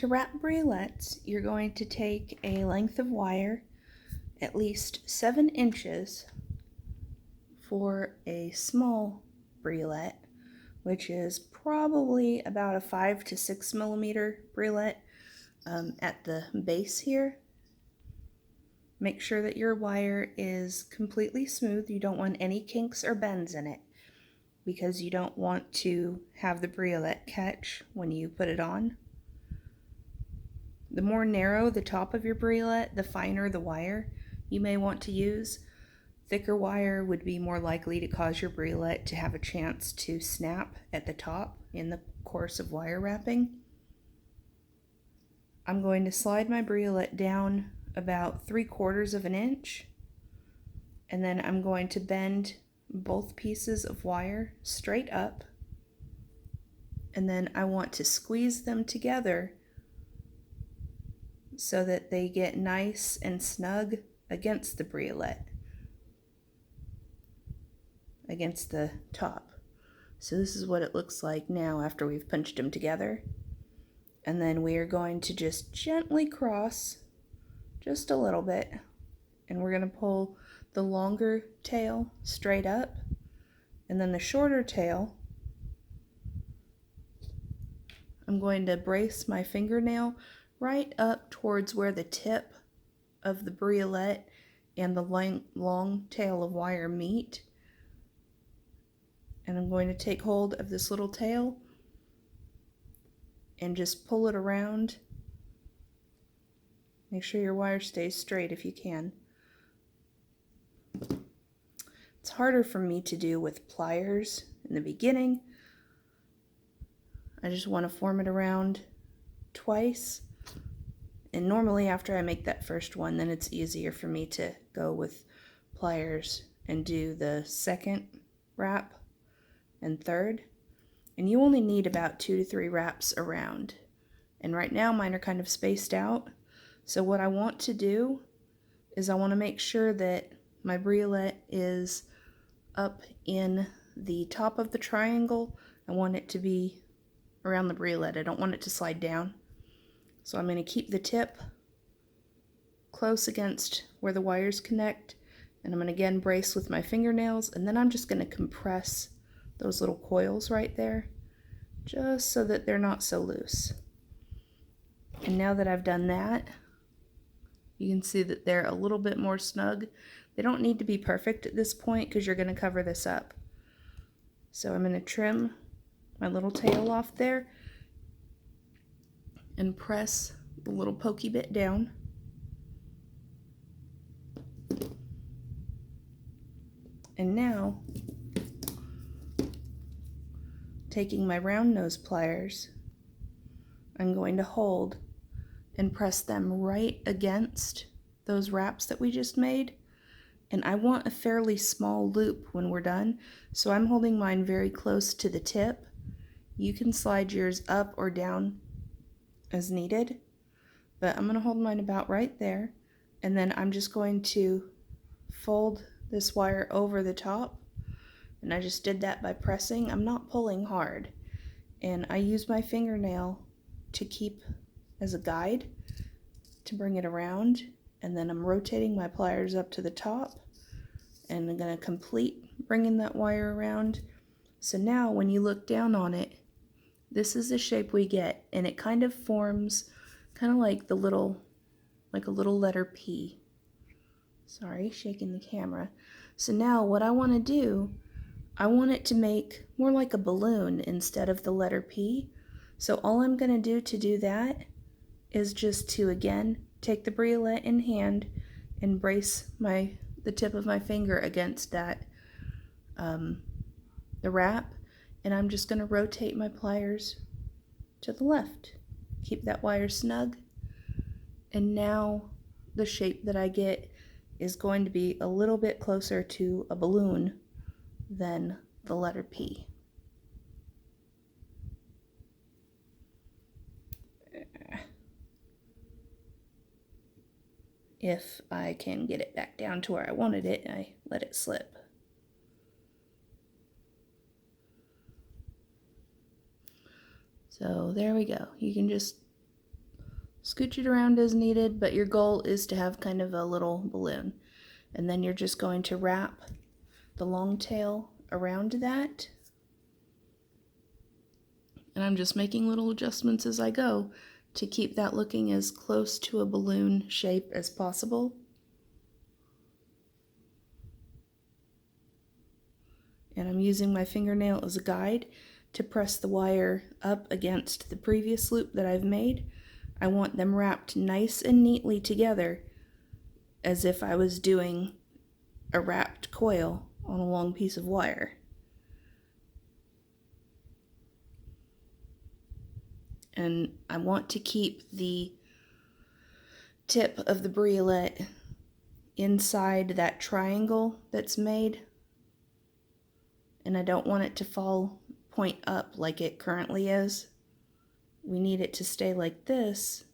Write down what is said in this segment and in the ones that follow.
To wrap briolets, you're going to take a length of wire at least 7 inches for a small briolette, which is probably about a 5 to 6 millimeter briolette at the base here. Make sure that your wire is completely smooth. You don't want any kinks or bends in it because you don't want to have the briolette catch when you put it on. The more narrow the top of your briolette, the finer the wire you may want to use. Thicker wire would be more likely to cause your briolette to have a chance to snap at the top in the course of wire wrapping. I'm going to slide my briolette down about 3/4 of an inch, and then I'm going to bend both pieces of wire straight up, and then I want to squeeze them together so that they get nice and snug against the briolette, against the top. So this is what it looks like now after we've punched them together. And then we are going to just gently cross just a little bit, and we're going to pull the longer tail straight up, and then the shorter tail, I'm going to brace my fingernail right up towards where the tip of the briolette and the long tail of wire meet. And I'm going to take hold of this little tail and just pull it around. Make sure your wire stays straight if you can. It's harder for me to do with pliers in the beginning. I just want to form it around twice. And normally after I make that first one, then it's easier for me to go with pliers and do the second wrap and third. And you only need about 2 to 3 wraps around. And right now mine are kind of spaced out. So what I want to do is I want to make sure that my briolette is up in the top of the triangle. I want it to be around the briolette. I don't want it to slide down. So I'm going to keep the tip close against where the wires connect, and I'm going to again brace with my fingernails, and then I'm just going to compress those little coils right there just so that they're not so loose. And now that I've done that, you can see that they're a little bit more snug. They don't need to be perfect at this point because you're going to cover this up. So I'm going to trim my little tail off there and press the little pokey bit down. And now, taking my round nose pliers, I'm going to hold and press them right against those wraps that we just made. And I want a fairly small loop when we're done, so I'm holding mine very close to the tip. You can slide yours up or down as needed, but I'm going to hold mine about right there, and then I'm just going to fold this wire over the top, and I just did that by pressing. I'm not pulling hard, and I use my fingernail to keep as a guide to bring it around, and then I'm rotating my pliers up to the top, and I'm going to complete bringing that wire around. So now when you look down on it, this is the shape we get, and it kind of forms kind of like a little letter P. Sorry, shaking the camera. So now what I want to do, I want it to make more like a balloon instead of the letter P. So all I'm going to do that is just to again take the briolette in hand and brace the tip of my finger against that the wrap, and I'm just going to rotate my pliers to the left. Keep that wire snug, and now the shape that I get is going to be a little bit closer to a balloon than the letter P. If I can get it back down to where I wanted it, I let it slip. So there we go. You can just Scooch it around as needed, but your goal is to have kind of a little balloon. And then you're just going to wrap the long tail around that. And I'm just making little adjustments as I go to keep that looking as close to a balloon shape as possible. And I'm using my fingernail as a guide to press the wire up against the previous loop that I've made. I want them wrapped nice and neatly together as if I was doing a wrapped coil on a long piece of wire. And I want to keep the tip of the briolette inside that triangle that's made, and I don't want it to point up like it currently is. We need it to stay like this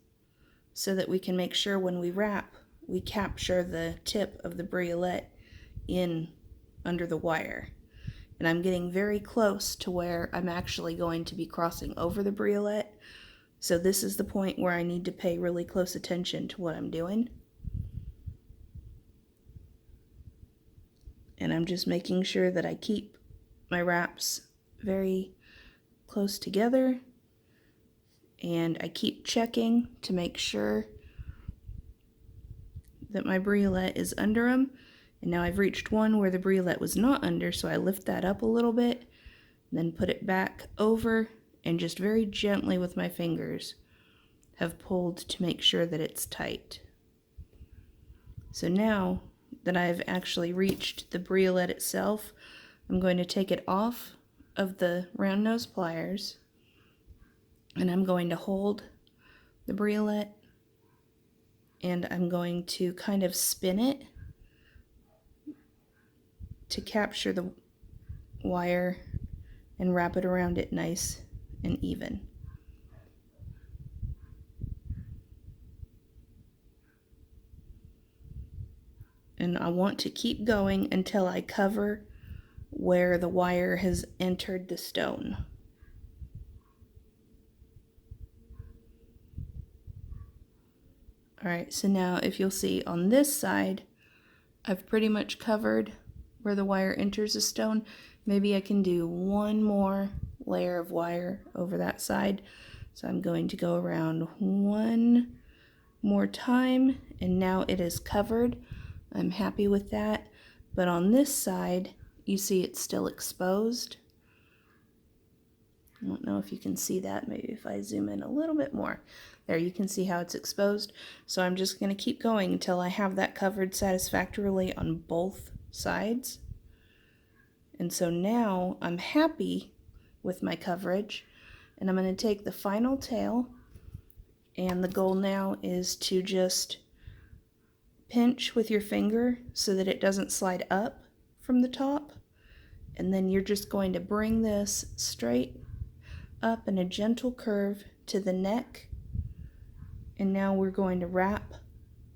so that we can make sure when we wrap, we capture the tip of the briolette in under the wire. And I'm getting very close to where I'm actually going to be crossing over the briolette. So this is the point where I need to pay really close attention to what I'm doing. And I'm just making sure that I keep my wraps very close together. And I keep checking to make sure that my briolette is under them. And now I've reached one where the briolette was not under, so I lift that up a little bit, then put it back over, and just very gently with my fingers have pulled to make sure that it's tight. So now that I've actually reached the briolette itself, I'm going to take it off of the round nose pliers, and I'm going to hold the briolette, and I'm going to kind of spin it to capture the wire and wrap it around it nice and even. And I want to keep going until I cover where the wire has entered the stone. Alright, so now if you'll see on this side, I've pretty much covered where the wire enters the stone. Maybe I can do one more layer of wire over that side. So I'm going to go around one more time, and now it is covered. I'm happy with that. But on this side, you see it's still exposed. I don't know if you can see that. Maybe if I zoom in a little bit more. There, you can see how it's exposed. So I'm just going to keep going until I have that covered satisfactorily on both sides. And so now I'm happy with my coverage, and I'm going to take the final tail, and the goal now is to just pinch with your finger so that it doesn't slide up from the top, and then you're just going to bring this straight up in a gentle curve to the neck. And now we're going to wrap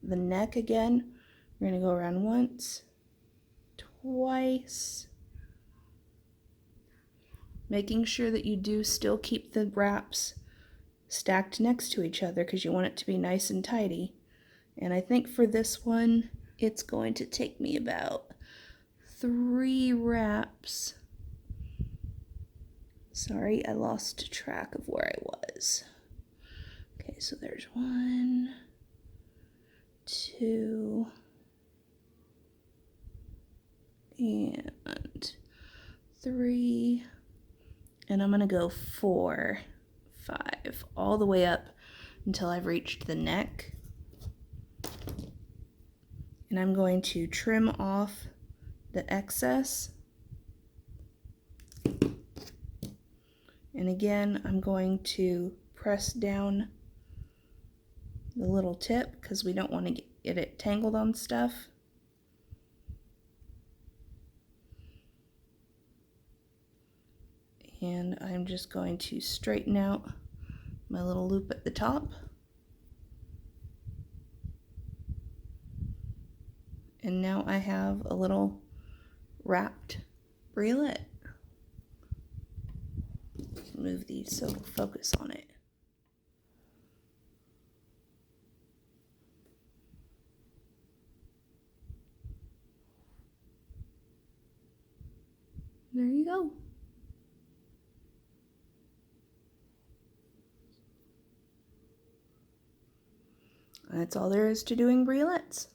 the neck again. We're going to go around once, twice, making sure that you do still keep the wraps stacked next to each other because you want it to be nice and tidy. And I think for this one, it's going to take me about 3 wraps. Sorry, I lost track of where I was. Okay, so there's 1, 2, and 3, and I'm gonna go 4, 5, all the way up until I've reached the neck. And I'm going to trim off the excess. And again, I'm going to press down the little tip because we don't want to get it tangled on stuff. And I'm just going to straighten out my little loop at the top. And now I have a little wrapped briolette. Move these so we'll focus on it. There you go. That's all there is to doing briolettes.